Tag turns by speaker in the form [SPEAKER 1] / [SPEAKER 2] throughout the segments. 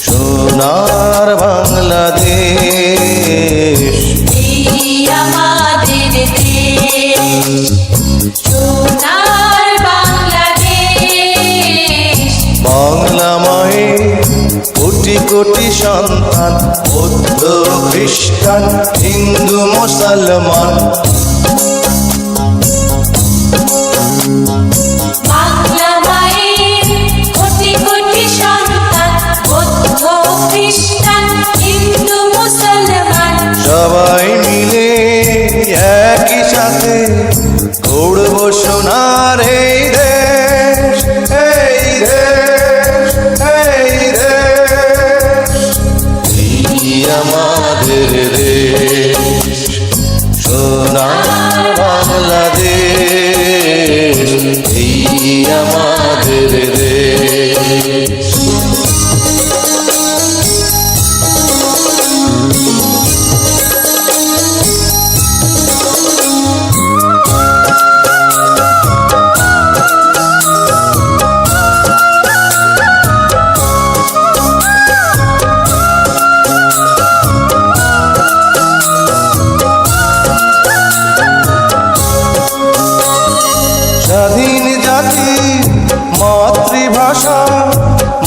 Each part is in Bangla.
[SPEAKER 1] সোনার বাংলাদেশ,
[SPEAKER 2] আমাদের দেশ, সোনার বাংলাদেশ।
[SPEAKER 1] বাংলা মায়ের কোটি কোটি সন্তান, বৌদ্ধ খ্রিস্টান হিন্দু মুসলমান।
[SPEAKER 2] বাংলা মায়ের কোটি কোটি সন্তান, বৌদ্ধ খ্রিস্টান হিন্দু মুসলমান।
[SPEAKER 1] সবাই মিলে একই সাথে গড়ব সোনার এই দেশ, এই দেশ, এই দেশ। এই আমাদের দেশ, সোনার বাংলাদেশ, এই আমাদের দেশ। স্বাধীন জাতি মাতৃভাষা,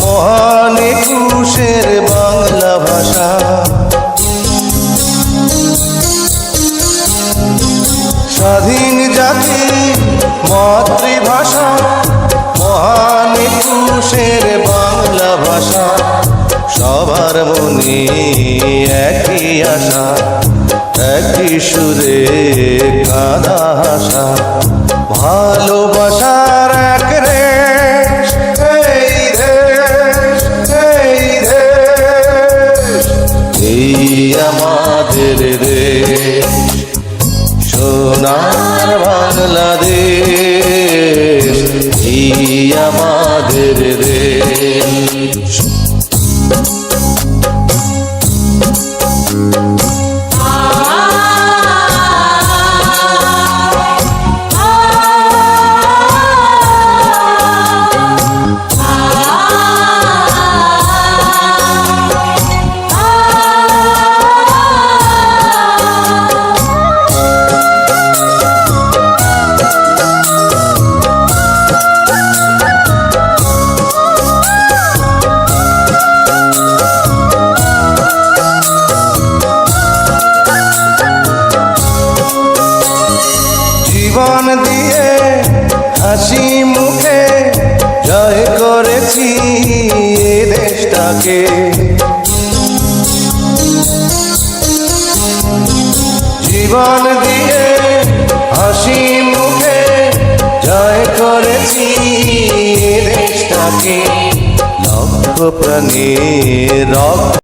[SPEAKER 1] মহান একুশের বাংলা ভাষা। স্বাধীন জাতি মাতৃভাষা, মহান একুশের বাংলা ভাষা। সবার মনে একই আশা, একই সুরে কাঁদা হাসা। ভালোবাসার এক রেশ, এই দেশ, এই দেশ। এই আমাদের দেশ, সোনার বাংলাদেশ, এই আমাদের দেশ। জীবন দিয়ে হাসি মুখে জয় করেছি এ দেশটাকে। জীবন দিয়ে হাসি মুখে জয় করেছি এ দেশটাকে। লক্ষ প্রাণীর রক্ত